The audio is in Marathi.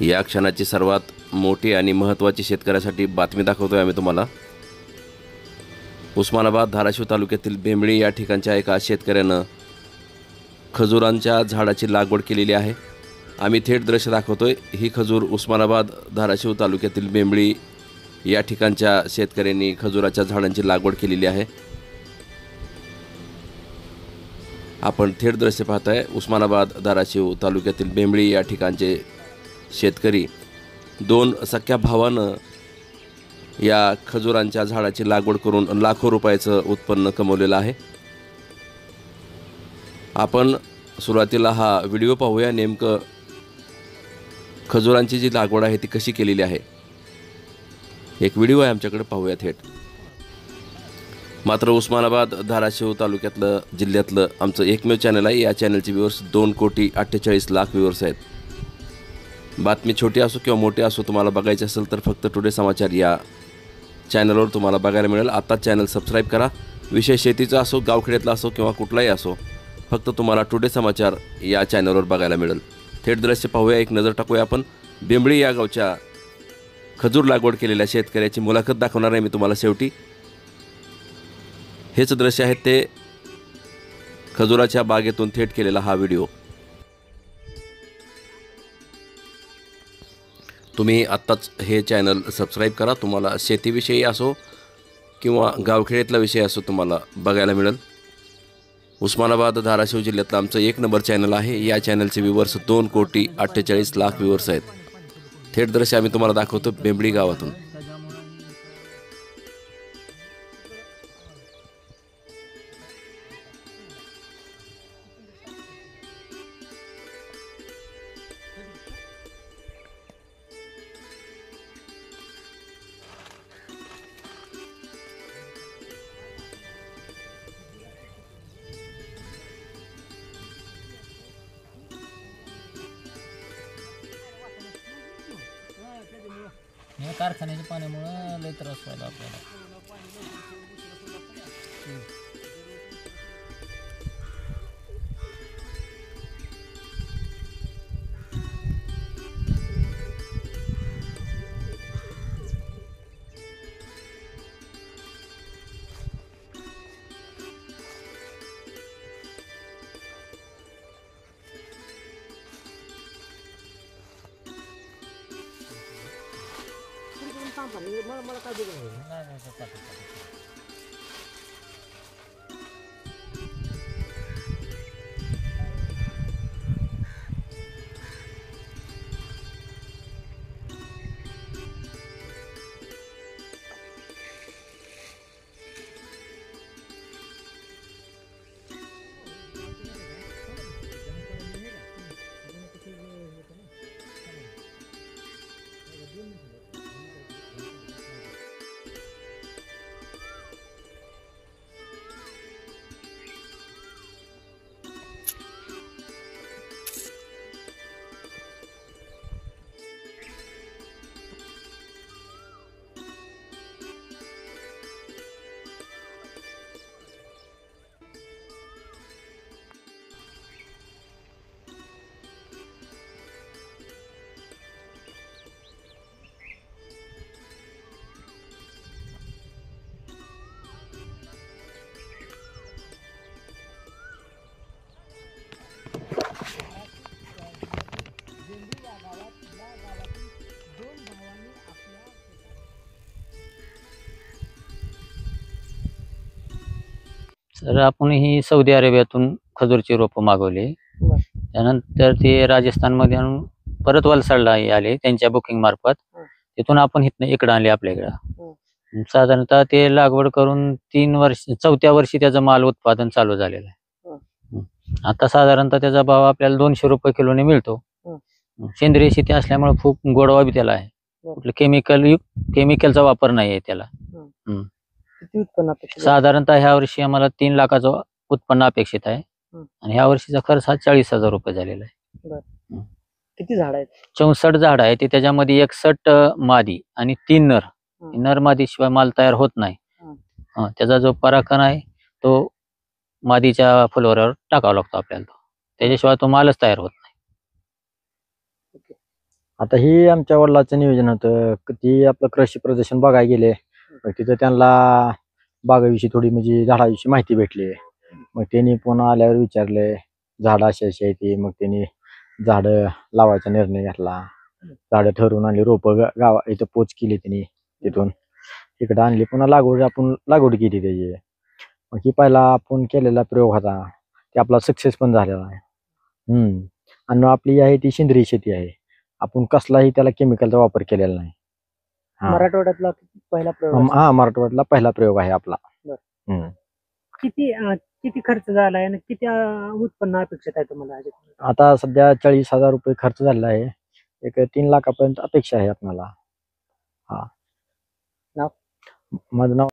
या क्षणाची सर्वात मोठी आणि महत्त्वाची शेतकऱ्यासाठी बातमी दाखवतोय आम्ही तुम्हाला। उस्मानाबाद धाराशिव तालुक्यातील बेंबळी या ठिकाणच्या एका शेतकऱ्यानं खजुरांच्या झाडाची लागवड केलेली आहे। आम्ही थेट दृश्य दाखवतोय। ही खजूर उस्मानाबाद धाराशिव तालुक्यातील बेंबळी या ठिकाणच्या शेतकऱ्यांनी खजुराच्या झाडांची लागवड केलेली आहे। आपण थेट दृश्य पाहताय। उस्मानाबाद धाराशिव तालुक्यातील बेंबळी या ठिकाणचे शेतकरी दोन सख्या भावानं या खजुरांच्या झाडाची लागवड करून लाखो रुपयाचं उत्पन्न कमवलेलं आहे। आपण सुरुवातीला हा व्हिडिओ पाहूया। नेमकं खजुरांची जी लागवड आहे ती कशी केलेली आहे, एक व्हिडिओ आहे आमच्याकडे, पाहूया थेट। मात्र उस्मानाबाद धाराशिव तालुक्यातलं जिल्ह्यातलं आमचं एकमेव चॅनल आहे। या चॅनलचे व्ह्यूअर्स 2,48,00,000 व्ह्यूअर्स आहेत। बातमी छोटी असो किंवा मोठी असो, तुम्हाला बघायची असेल तर फक्त टुडे समाचार या चॅनलवर तुम्हाला बघायला मिळेल। आता चॅनल सबस्क्राईब करा। विषय शेतीचा असो, गावखेड्यातला असो किंवा कुठलाही असो, फक्त तुम्हाला टुडे समाचार या चॅनलवर बघायला मिळेल। थेट दृश्य पाहूया, एक नजर टाकूया आपण। बेंबळी या गावच्या खजूर लागवड केलेल्या शेतकऱ्याची मुलाखत दाखवणार आहे मी तुम्हाला शेवटी। हेच दृश्य आहे ते खजुराच्या बागेतून थेट केलेला हा व्हिडिओ। तुम्ही आत्ताच हे चॅनल सबस्क्राईब करा। तुम्हाला शेतीविषयी असो किंवा गावखेड्यातला विषय असो तुम्हाला बघायला मिळेल। उस्मानाबाद धाराशिव जिल्ह्यातलं आमचं एक नंबर चॅनल आहे। या चॅनलचे व्ह्यूअर्स 2,48,00,000 व्ह्यूअर्स आहेत। थेट दृश्य आम्ही तुम्हाला दाखवतो बेंबळी गावातून। या कारखान्याच्या पाण्यामुळे लय त्रास व्हायला आपल्याला। मला काय तर आपण ही सौदी अरेबियातून खजूरची रोपं मागवली। त्यानंतर ते राजस्थानमध्ये आणून परत वलसाडला आले त्यांच्या बुकिंग मार्फत। तिथून आपण इकडे आणले आपल्याकडे। साधारणतः ते लागवड करून 3 वर्ष, 4थ्या वर्षी त्याचं माल उत्पादन चालू झालेलं आहे। आता साधारणतः त्याचा भाव आपल्याला 200 रुपये किलोने मिळतो। सेंद्रिय शेती असल्यामुळे खूप गोडवा बी त्याला आहे। कुठलं केमिकलचा वापर नाही आहे त्याला। किती उत्पन्न अपेक्षित आहे? साधारणतः ह्या वर्षी आम्हाला 3 लाखाचं उत्पन्न अपेक्षित आहे आणि ह्या वर्षीचा खर्च हा 40,000 रुपये झालेला आहे। किती झाड आहेत? 64 झाड आहे, त्याच्यामध्ये 61 मादी आणि 3 नर। नर मादी शिवाय माल तयार होत नाही। त्याचा जो परागकण आहे तो मादीच्या फुलवऱ्यावर टाकावा लागतो आपल्याला, त्याच्याशिवाय तो मालच तयार होत नाही। आता ही आमच्या वडिलांचं नियोजन होतं ती आपलं कृषी प्रदर्शन बघायला गेले. मग तिथं त्यांना बागाविषयी थोडी म्हणजे झाडाविषयी माहिती भेटली. मग त्यांनी पुन्हा आल्यावर विचारले झाडं अशी अशी आहे ती. मग त्यांनी झाडं लावायचा निर्णय घेतला. झाडं ठरवून आणली, रोपं गावा इथं पोच केली त्यांनी. तिथून इकडं आणली, पुन्हा आपण लागवड केली त्याची. मग ही पहिला आपण केलेला प्रयोग होता ते आपला सक्सेस पण झालेला आहे. आणि आपली आहे ती सेंद्रिय शेती आहे. आपण कसलाही त्याला केमिकलचा वापर केलेला नाही. हा. मराठवाड्यातला पहिला प्रयोग असेल. हा, मराठवाड्यातला पहिला प्रयोग आहे आपला. किती खर्च झालाय आणि किती उत्पन्न अपेक्षित आहे तुम्हाला ह्याच्यातून? आता सध्या 40,000 रुपये खर्च झालेला आहे. एक 3 लाखापर्यंत अपेक्षा आहे आपल्याला. हा. नाव? माझं नाव